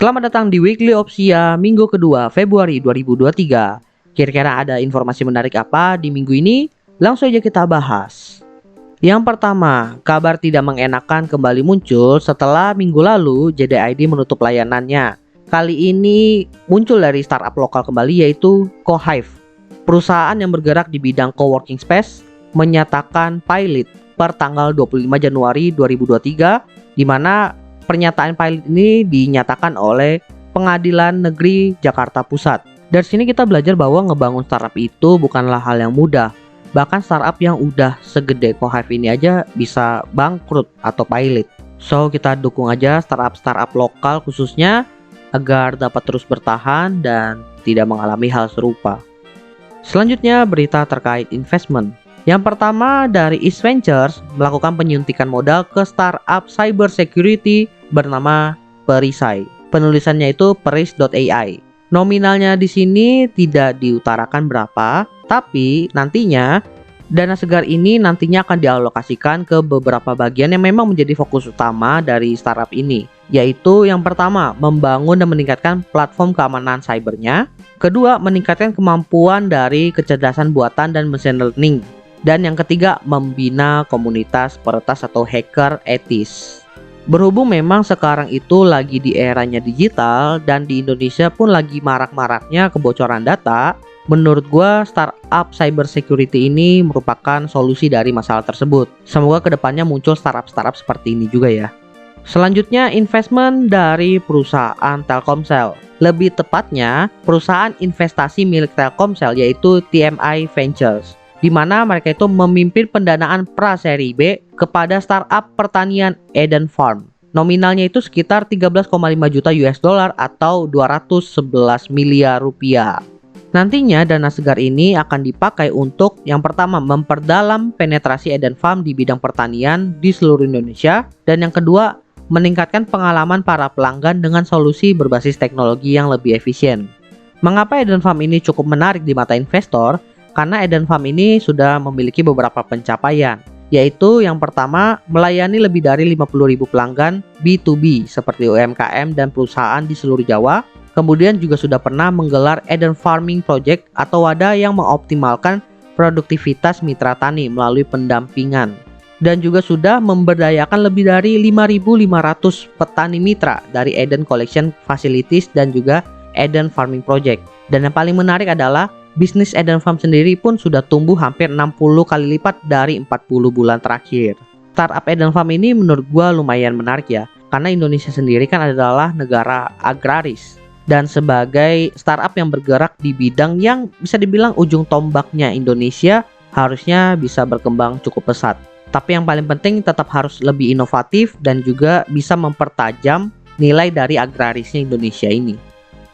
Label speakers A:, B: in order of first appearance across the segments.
A: Selamat datang di Weekly Opsia minggu kedua Februari 2023. Kira-kira ada informasi menarik apa di minggu ini? Langsung aja kita bahas. Yang pertama, kabar tidak mengenakan kembali muncul setelah minggu lalu JDID menutup layanannya. Kali ini muncul dari startup lokal kembali yaitu CoHive. Perusahaan yang bergerak di bidang coworking space menyatakan pilot per tanggal 25 Januari 2023 di mana pernyataan pilot ini dinyatakan oleh Pengadilan Negeri Jakarta Pusat. Dari sini kita belajar bahwa ngebangun startup itu bukanlah hal yang mudah. Bahkan startup yang udah segede CoHive ini aja bisa bangkrut atau pilot. So kita dukung aja startup lokal khususnya agar dapat terus bertahan dan tidak mengalami hal serupa. Selanjutnya berita terkait investment. Yang pertama dari East Ventures melakukan penyuntikan modal ke startup cyber security bernama Perisai. Penulisannya itu peris.ai. Nominalnya di sini tidak diutarakan berapa, tapi nantinya dana segar ini nantinya akan dialokasikan ke beberapa bagian yang memang menjadi fokus utama dari startup ini, yaitu yang pertama membangun dan meningkatkan platform keamanan cybernya, kedua meningkatkan kemampuan dari kecerdasan buatan dan machine learning, dan yang ketiga membina komunitas peretas atau hacker etis. Berhubung memang sekarang itu lagi di eranya digital dan di Indonesia pun lagi marak-maraknya kebocoran data, menurut gua startup cyber security ini merupakan solusi dari masalah tersebut. Semoga kedepannya muncul startup seperti ini juga ya. Selanjutnya investment dari perusahaan Telkomsel. Lebih tepatnya perusahaan investasi milik Telkomsel yaitu TMI Ventures, di mana mereka itu memimpin pendanaan pra-seri B kepada startup pertanian Eden Farm. Nominalnya itu sekitar 13,5 juta US dollar atau 211 miliar rupiah. Nantinya dana segar ini akan dipakai untuk yang pertama memperdalam penetrasi Eden Farm di bidang pertanian di seluruh Indonesia, dan yang kedua meningkatkan pengalaman para pelanggan dengan solusi berbasis teknologi yang lebih efisien. Mengapa Eden Farm ini cukup menarik di mata investor? Karena Eden Farm ini sudah memiliki beberapa pencapaian, yaitu yang pertama melayani lebih dari 50.000 pelanggan B2B seperti UMKM dan perusahaan di seluruh Jawa. Kemudian juga sudah pernah menggelar Eden Farming Project atau wadah yang mengoptimalkan produktivitas mitra tani melalui pendampingan. Dan juga sudah memberdayakan lebih dari 5.500 petani mitra dari Eden Collection Facilities dan juga Eden Farming Project. Dan yang paling menarik adalah bisnis Eden Farm sendiri pun sudah tumbuh hampir 60 kali lipat dari 40 bulan terakhir. Startup Eden Farm ini menurut gua lumayan menarik ya, karena Indonesia sendiri kan adalah negara agraris. Dan sebagai startup yang bergerak di bidang yang bisa dibilang ujung tombaknya Indonesia, harusnya bisa berkembang cukup pesat. Tapi yang paling penting tetap harus lebih inovatif dan juga bisa mempertajam nilai dari agrarisnya Indonesia ini.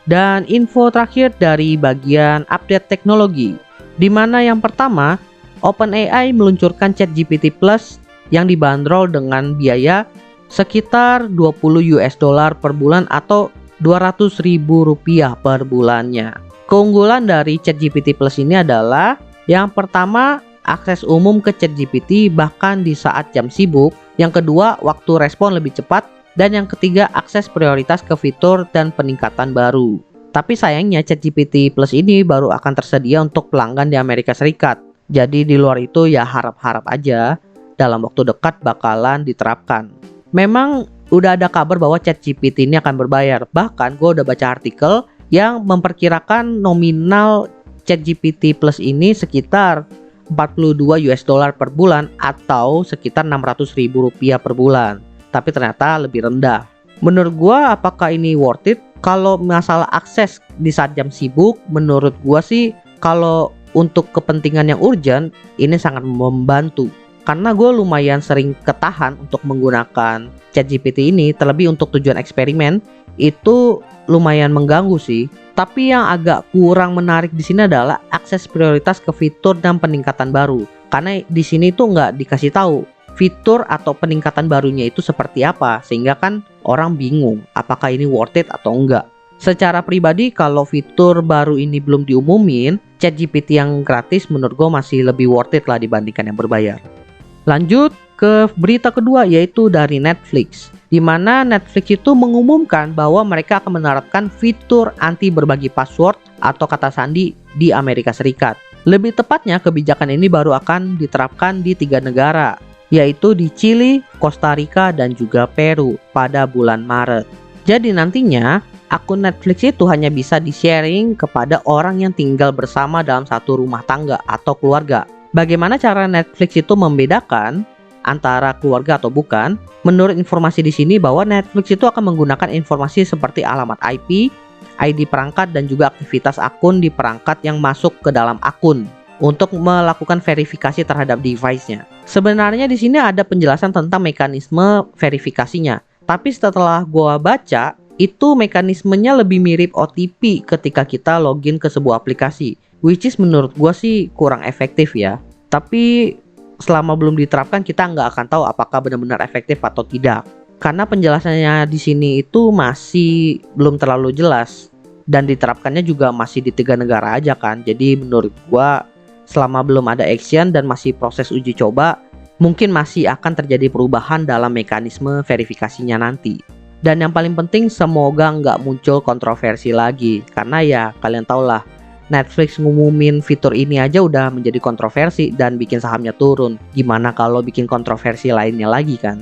A: Dan info terakhir dari bagian update teknologi, di mana yang pertama OpenAI meluncurkan ChatGPT Plus yang dibanderol dengan biaya sekitar 20 US dollar per bulan atau 200.000 rupiah per bulannya. Keunggulan dari ChatGPT Plus ini adalah yang pertama akses umum ke ChatGPT bahkan di saat jam sibuk, yang kedua waktu respon lebih cepat, dan yang ketiga akses prioritas ke fitur dan peningkatan baru. Tapi sayangnya ChatGPT Plus ini baru akan tersedia untuk pelanggan di Amerika Serikat. Jadi di luar itu ya harap-harap aja dalam waktu dekat bakalan diterapkan. Memang udah ada kabar bahwa ChatGPT ini akan berbayar. Bahkan gue udah baca artikel yang memperkirakan nominal ChatGPT Plus ini sekitar 42 US dollar per bulan atau sekitar 600.000 rupiah per bulan. Tapi ternyata lebih rendah. Menurut gua apakah ini worth it? Kalau masalah akses di saat jam sibuk, menurut gua sih kalau untuk kepentingan yang urgent ini sangat membantu. Karena gue lumayan sering ketahan untuk menggunakan ChatGPT ini, terlebih untuk tujuan eksperimen, itu lumayan mengganggu sih. Tapi yang agak kurang menarik di sini adalah akses prioritas ke fitur dan peningkatan baru. Karena di sini tuh nggak dikasih tahu fitur atau peningkatan barunya itu seperti apa, sehingga kan orang bingung apakah ini worth it atau enggak. Secara pribadi kalau fitur baru ini belum diumumin, ChatGPT yang gratis menurut gue masih lebih worth it lah dibandingkan yang berbayar. Lanjut ke berita kedua yaitu dari Netflix. di mana Netflix itu mengumumkan bahwa mereka akan menerapkan fitur anti berbagi password atau kata sandi di Amerika Serikat. Lebih tepatnya, kebijakan ini baru akan diterapkan di 3 negara, yaitu di Chili, Costa Rica, dan juga Peru pada bulan Maret. Jadi nantinya, akun Netflix itu hanya bisa di-sharing kepada orang yang tinggal bersama dalam satu rumah tangga atau keluarga. Bagaimana cara Netflix itu membedakan antara keluarga atau bukan? Menurut informasi di sini bahwa Netflix itu akan menggunakan informasi seperti alamat IP, ID perangkat, dan juga aktivitas akun di perangkat yang masuk ke dalam akun untuk melakukan verifikasi terhadap device-nya. Sebenarnya di sini ada penjelasan tentang mekanisme verifikasinya, tapi setelah gua baca, itu mekanismenya lebih mirip OTP ketika kita login ke sebuah aplikasi, which is menurut gua sih kurang efektif ya. Tapi selama belum diterapkan, kita nggak akan tahu apakah benar-benar efektif atau tidak. Karena penjelasannya di sini itu masih belum terlalu jelas, dan diterapkannya juga masih di 3 negara aja kan. Jadi menurut gua selama belum ada action dan masih proses uji coba, mungkin masih akan terjadi perubahan dalam mekanisme verifikasinya nanti. Dan yang paling penting, semoga nggak muncul kontroversi lagi, karena ya kalian tau lah, Netflix ngumumin fitur ini aja udah menjadi kontroversi dan bikin sahamnya turun. Gimana kalau bikin kontroversi lainnya lagi kan?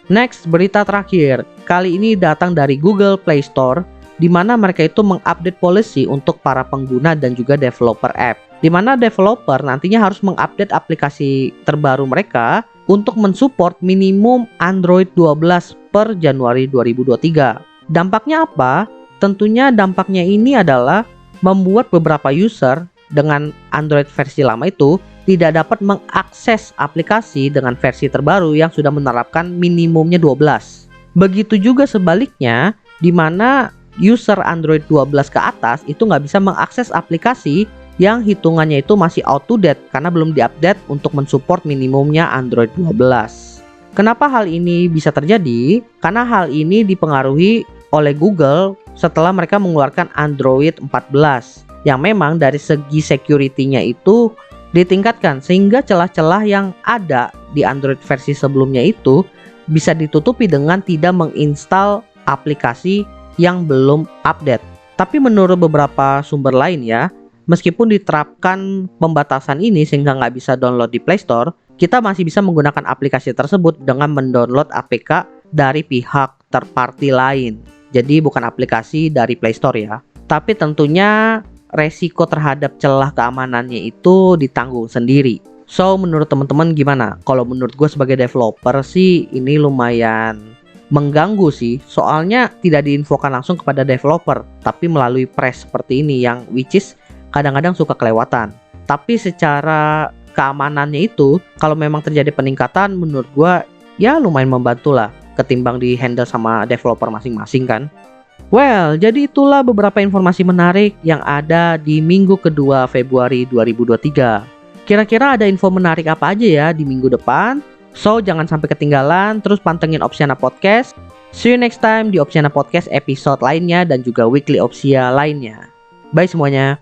A: Next, berita terakhir. Kali ini datang dari Google Play Store, di mana mereka itu mengupdate policy untuk para pengguna dan juga developer app. Di mana developer nantinya harus mengupdate aplikasi terbaru mereka untuk mensupport minimum Android 12 per Januari 2023. Dampaknya apa? Tentunya dampaknya ini adalah membuat beberapa user dengan Android versi lama itu tidak dapat mengakses aplikasi dengan versi terbaru yang sudah menerapkan minimumnya 12. Begitu juga sebaliknya, di mana user Android 12 ke atas itu nggak bisa mengakses aplikasi yang hitungannya itu masih out to date karena belum diupdate untuk mensupport minimumnya Android 12. Kenapa hal ini bisa terjadi? Karena hal ini dipengaruhi oleh Google setelah mereka mengeluarkan Android 14 yang memang dari segi security-nya itu ditingkatkan, sehingga celah-celah yang ada di Android versi sebelumnya itu bisa ditutupi dengan tidak menginstal aplikasi yang belum update. Tapi menurut beberapa sumber lain ya, meskipun diterapkan pembatasan ini sehingga nggak bisa download di Play Store, kita masih bisa menggunakan aplikasi tersebut dengan mendownload APK dari pihak third party lain. Jadi bukan aplikasi dari Play Store ya. Tapi tentunya resiko terhadap celah keamanannya itu ditanggung sendiri. So menurut teman-teman gimana? Kalau menurut gue sebagai developer sih ini lumayan mengganggu sih. Soalnya tidak diinfokan langsung kepada developer, tapi melalui press seperti ini yang which is kadang-kadang suka kelewatan. Tapi secara keamanannya itu, kalau memang terjadi peningkatan, menurut gue ya lumayan membantu lah ketimbang di handle sama developer masing-masing kan. Well, jadi itulah beberapa informasi menarik yang ada di minggu kedua Februari 2023. Kira-kira ada info menarik apa aja ya di minggu depan? So, jangan sampai ketinggalan, terus pantengin Opsiana Podcast. See you next time di Opsiana Podcast episode lainnya dan juga weekly Opsia lainnya. Bye semuanya.